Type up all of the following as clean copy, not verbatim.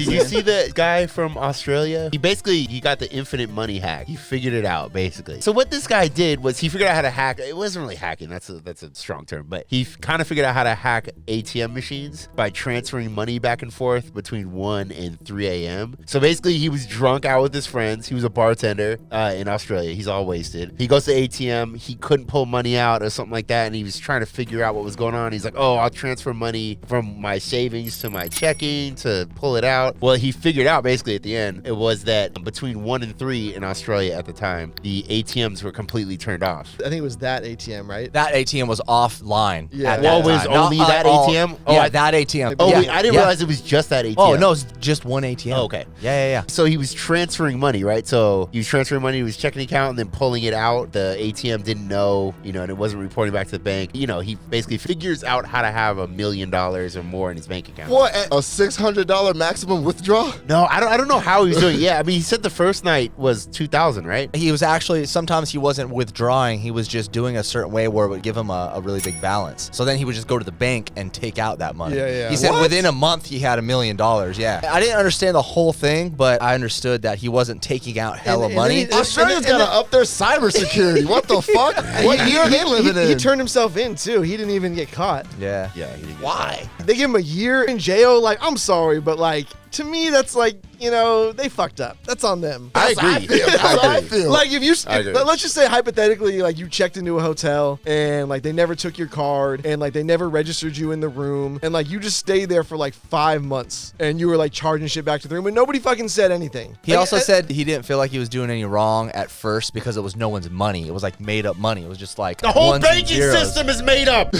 Did you see the guy from Australia? He got the infinite money hack. He figured it out, basically. So what this guy did was he figured out how to hack. It wasn't really hacking. That's a strong term. But he kind of figured out how to hack ATM machines by transferring money back and forth between 1 and 3 a.m. So basically, he was drunk out with his friends. He was a bartender in Australia. He's all wasted. He goes to ATM. He couldn't pull money out or something like that. And he was trying to figure out what was going on. He's like, oh, I'll transfer money from my savings to my checking to pull it out. Well, he figured out basically at the end, it was that between 1 and 3 in Australia at the time, the ATMs were completely turned off. I think it was that ATM, right? That ATM was offline. Yeah. Well, was only that ATM? Oh, yeah, that ATM. Oh, yeah. wait, I didn't realize it was just that ATM. Oh, no, it's just one ATM. Oh, okay. Yeah. So he was transferring money, right? So he was transferring money to his checking account and then pulling it out. The ATM didn't know, and it wasn't reporting back to the bank. He basically figures out how to have $1 million or more in his bank account. What? A $600 maximum withdrawal? No, I don't know how he was doing it. Yeah, I mean, he said the first night was $2,000, right? He was actually, sometimes he wasn't withdrawing. He was just doing a certain way where it would give him a really big balance. So then he would just go to the bank and take out that money. Yeah. He said within a month he had $1 million. Yeah. I didn't understand the whole thing, but I understood that he wasn't taking out hella money. Australia's got to up their cybersecurity. What the fuck? What year are they living in? He turned himself in, too. He didn't even get caught. Yeah. Yeah. He didn't get Why? They give him a year in jail. Like, I'm sorry, but like, to me, that's like, they fucked up. That's on them. I agree. That's how I feel. Like, I agree. let's just say hypothetically, like, you checked into a hotel and like they never took your card and like they never registered you in the room and like you just stayed there for like 5 months and you were like charging shit back to the room and nobody fucking said anything. He Like, also said he didn't feel like he was doing any wrong at first because it was no one's money. It was like made up money. It was just like The whole ones and banking zeros. system is made up.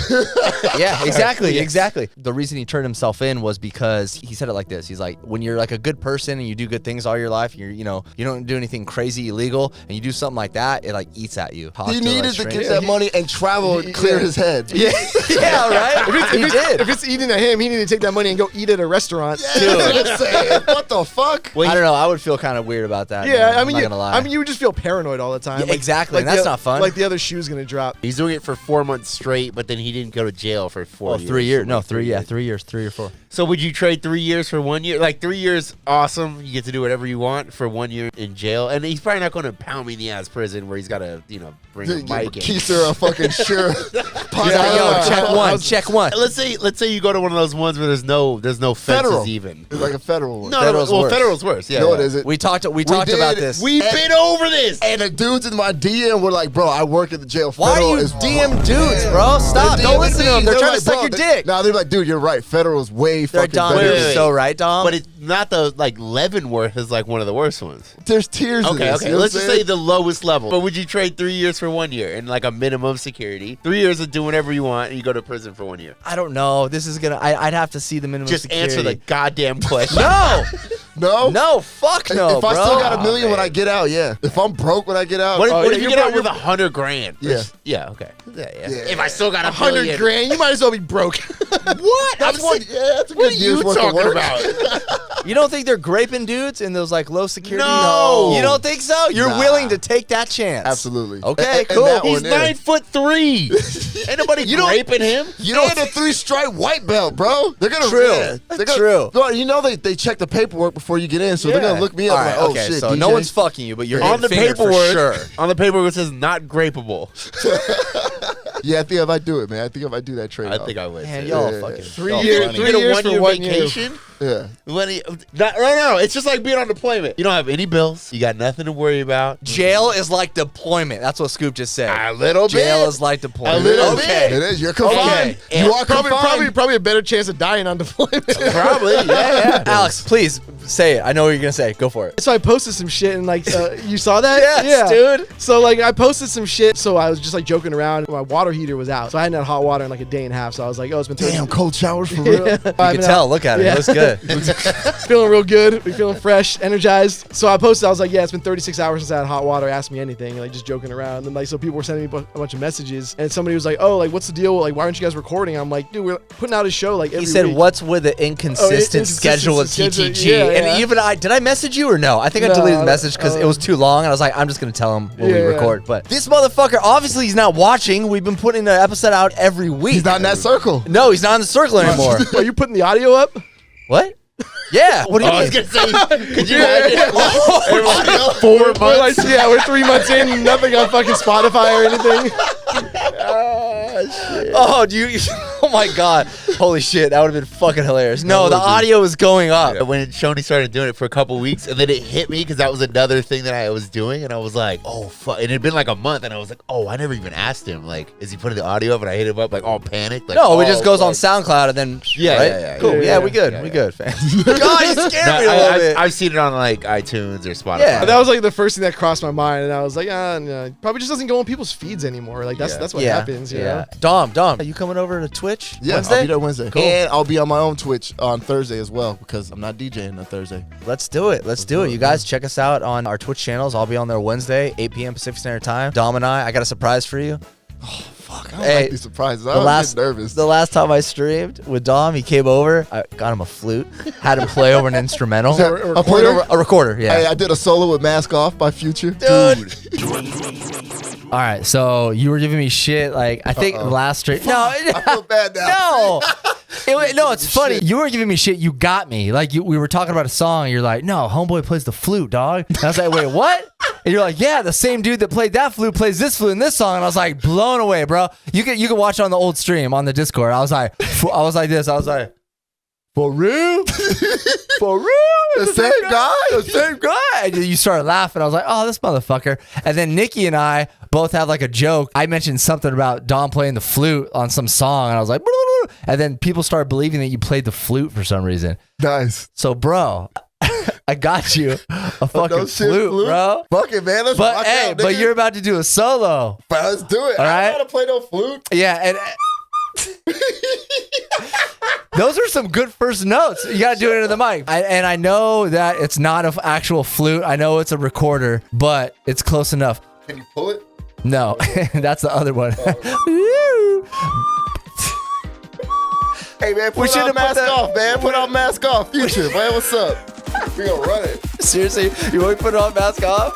Yeah, exactly. The reason he turned himself in was because he said it like this. He's like, when you're like a good person and you do good things all your life, you don't do anything crazy illegal, and you do something like that, it like eats at you. He needed to get that money and travel and clear his head. Yeah, right? He did. If it's eating at him, he needed to take that money and go eat at a restaurant. That's what I'm saying. What the fuck? I don't know. I would feel kind of weird about that. Yeah, man. I mean, I'm not gonna lie. you would just feel paranoid all the time. Yeah, exactly, and that's not fun. Like the other shoe's gonna drop. He's doing it for 4 months straight, but then he didn't go to jail for 4 years. 3 years. No, 3 years. 3 years. 3 or 4. So would you trade 3 years for 1 year? Like 3 years, awesome. You get to do whatever you want for 1 year in jail. And he's probably not going to pound me in the ass prison where he's got to, bring a mic in. Keister a fucking sure. Check one. Let's say you go to one of those ones where there's no fences Federal. even. It's like a federal one. No, Federal's worse. federal's worse. Yeah. No, yeah. it isn't. We talked did. about this. We've been over this. And the dudes in my DM were like, bro, I work at the jail. Why Federal are you is DM fucking dudes, bad. bro? Stop. They're Don't listen to DMing them. They're me. trying to like, suck bro, your dick. Nah, they're like, dude, you're right. Federal is way They're fucking Dom. better. Wait. So right, Dom? But it's not like Leavenworth is like one of the worst ones. There's tiers in this. Okay. You know Let's what just I'm say saying? the lowest level. But would you trade 3 years for 1 year and like a minimum security? 3 years of doing whatever you want and you go to prison for 1 year. I don't know. This is gonna. I'd have to see the minimum. Just security. answer the goddamn question. No, No? fuck no, If bro. I still got $1 million man. when I get out, yeah. If I'm broke when I get out, What if yeah, you get out you're with $100,000? Yeah. Yeah. Okay. Yeah. Yeah. If I still got $100 $100 grand, you might as well be broke. What? that's one. Yeah, that's a What good are you year's worth of talking work. about? You don't think they're graping dudes in those like low security? No. You don't think so? You're Nah. willing to take that chance? Absolutely. Okay, And cool. that He's one there. 9'3". Ain't nobody raping him. You don't get a 3-stripe white belt, bro. They're gonna True. They're gonna, True. Bro, you know they check the paperwork before you get in, so they're gonna look me up All right, like, oh okay, shit. so DJ. no one's fucking you, but you're On the getting fingered paperwork, for sure. on the paperwork it says not grapeable. Yeah, I think I might do it, man. I think I might do that trade. I think I would. Man, say. y'all Yeah. fucking 3 y'all years- funny. You 3 get a years 1 for year 1 year. vacation. Yeah. No. It's just like being on deployment. You don't have any bills. You got nothing to worry about. Jail is like deployment. That's what Scoop just said. A little Jail bit. is like deployment. A little okay. It is. You're confined. Okay. You are probably confined. a better chance of dying on deployment. Probably. Yeah. Alex, please say it. I know what you're gonna say. Go for it. So I posted some shit and like you saw that? Yes, dude. So like I posted some shit. So I was just like joking around. My water heater was out, so I hadn't had hot water in like a day and a half. So I was like, oh, it's been 30 Damn, cold showers for real. Yeah. You can tell. Look at it. Yeah. It looks good. Feeling real good. We feeling fresh, energized. So I posted. I was like, yeah, it's been 36 hours since I had hot water. Ask me anything. And, like just joking around. And like so people were sending me a bunch of messages. And somebody was like, oh, like what's the deal? Like why aren't you guys recording? I'm like, dude, we're putting out a show like every He said, week. "What's with the inconsistent schedule of schedule, TTG?" yeah. And even did I message you or no? I think I No, deleted the message because it was too long, and I was like, "I'm just gonna tell him when we Yeah. record." But this motherfucker, obviously, he's not watching. We've been putting an episode out every week. He's not in that circle. No, he's not in the circle anymore. Are you putting the audio up? What? Yeah. What do you I was mean? gonna say, could you imagine? Audio. 4 We're like, months. yeah, we're 3 months in, nothing on fucking Spotify or anything. Oh, do you? Oh my God! Holy shit! That would have been fucking hilarious. No, the audio was going up. When Schoeny started doing it for a couple weeks, and then it hit me because that was another thing that I was doing, and I was like, "Oh fuck!" And it had been like a month, and I was like, "Oh, I never even asked him. Like, is he putting the audio up?" And I hit him up like all panicked. Like, No, it oh, just goes on fuck. SoundCloud and then Yeah, right? yeah, Cool. yeah, Yeah, yeah, we good. yeah, we yeah. good, fam. God, you scared No, me a little bit. I've seen it on like iTunes or Spotify. Yeah. That was like the first thing that crossed my mind, and I was like, no, probably just doesn't go on people's feeds anymore. Like that's what happens, you know? Dom, are you coming over to Twitch Yeah, Wednesday? I'll be there Wednesday. Cool. And I'll be on my own Twitch on Thursday as well because I'm not DJing on Thursday. Let's do it. Let's do it. You guys check us out on our Twitch channels. I'll be on there Wednesday, 8 p.m. Pacific Standard Time. Dom and I got a surprise for you. Fuck, I don't Hey, like these surprises. I The don't last, get nervous. the last time I streamed with Dom, he came over. I got him a flute, had him play over an instrumental. I played over. A recorder, Hey, yeah. I did a solo with Mask Off by Future. Dude. All right, so you were giving me shit. Like I think last stream. No, I feel bad now. no. No, it's funny. You were giving me shit. You got me. Like we were talking about a song. And you're like, no, homeboy plays the flute, dog. And I was like, wait, what? And you're like, yeah, the same dude that played that flute plays this flute in this song. And I was like, blown away, bro. You can watch it on the old stream on the Discord. I was like this. I was like, for real? For real? The same guy? The same guy. And you started laughing. I was like, oh, this motherfucker. And then Nikki and I both had like a joke. I mentioned something about Dom playing the flute on some song. And I was like, and then people started believing that you played the flute for some reason. Nice. So, bro, I got you a fucking No shit, flute, bro. Fuck it, man. Let's But rock hey, out, but nigga. you're about to do a solo. Let's do it. All I right? don't know how to play no flute. Yeah, and those are some good first notes. You got to do it into the mic. And I know that it's not an actual flute. I know it's a recorder, but it's close enough. Can you pull it? No, that's the other one. Hey, man, We put should've on put Mask that- Off, man. Put on Mask Off. Future, man. What's up? We gonna run it. Seriously, you want me to put it on, Mask Off?